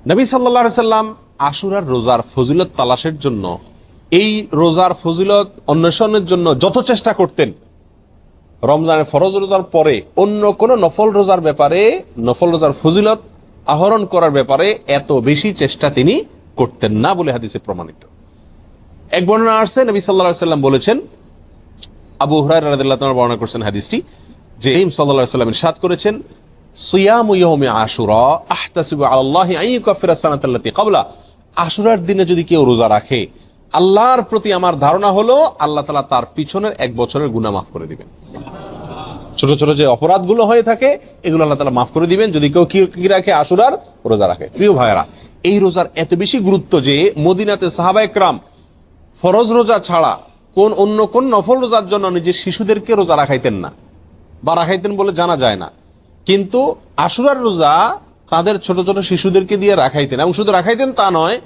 নবী সাল্লাল্লাহু আলাইহি সাল্লাম আশুরার রোজার ফজিলত তালাশের জন্য, এই রোজার ফজিলত অন্বেষণের জন্য যত চেষ্টা করতেন, রমজানের ফরজ রোজার পরে অন্য কোন নফল রোজার ব্যাপারে, নফল রোজার ফজিলত আহরণ করার ব্যাপারে এত বেশি চেষ্টা তিনি করতেন না বলে হাদিসে প্রমাণিত। এক বর্ণনা আসছে, নবী সাল্লাল্লাহু আলাইহি সাল্লাম বলেছেন, আবু হুরায়রা রাদিয়াল্লাহু তাআলা বর্ণনা করছেন হাদিসটি, যে নবী সাল্লাল্লাহু আলাইহি সাল্লাম ইরশাদ করেছেন, সিয়ামু ইয়াউমি আশুরা আহতাসিবু আলাল্লাহি আন ইউকাফিরা সানাতাল্লাতী ক্বাবলা। আশুরার দিনে যদি কেউ রোজা রাখে, আল্লাহর প্রতি আমার ধারণা হলো আল্লাহ তাআলা তার পিছনের এক বছরের গুনাহ মাফ করে দিবেন। ছোট ছোট যে অপরাধগুলো হয়ে থাকে এগুলো আল্লাহ তাআলা মাফ করে দিবেন যদি কেউ কি রাখে, আশুরার রোজা রাখে। প্রিয় ভাইয়েরা, এই রোজার এত বেশি গুরুত্ব যে মদিনাতে সাহাবায়ে কেরাম ফরজ রোজা ছাড়া অন্য কোন নফল রোজার জন্য নিজের শিশুদেরকে রোজা রাখাইতেন না, বা রাখাইতেন বলে জানা যায় না, কিন্তু আশুরার রোজা তাদের ছোট ছোট শিশুদেরকে দিয়ে রাখাইতেন। এবং শুধু রাখাইতেন তা নয়,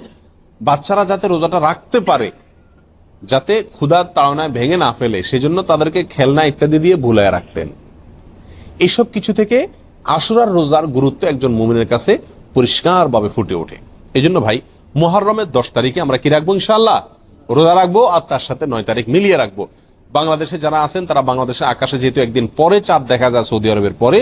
বাচ্চারা যাতে রোজাটা রাখতে পারে, যাতে ক্ষুধার তাড়নায় ভেঙে না ফেলে, সেজন্য তাদেরকে খেলনা ইত্যাদি দিয়ে ভুলায় রাখতেন। এইসব কিছু থেকে আশুরার রোজার গুরুত্ব একজন মুমিনের কাছে পরিষ্কারভাবে ফুটে ওঠে। এই জন্য ভাই, মুহররমের 10 তারিখে আমরা কি রাখবো? ইনশাআল্লাহ রোজা রাখবো, আর তার সাথে 9 তারিখ মিলিয়ে রাখবো। বাংলাদেশে যারা আছেন তারা বাংলাদেশে আকাশে যেহেতু একদিন পরে চাঁদ দেখা যায়, সৌদি আরবের পরে,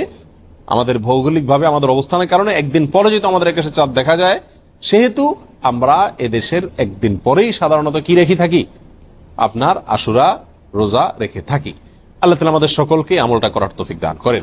আমাদের ভৌগোলিক ভাবে আমাদের অবস্থানের কারণে একদিন পরে যেহেতু আমাদের আকাশে চাঁদ দেখা যায়, সেহেতু আমরা এদেশের একদিন পরেই সাধারণত কি রেখে থাকি, আপনার আশুরা রোজা রেখে থাকি। আল্লাহ তাআলা আমাদের সকলকে আমলটা করার তৌফিক দান করেন।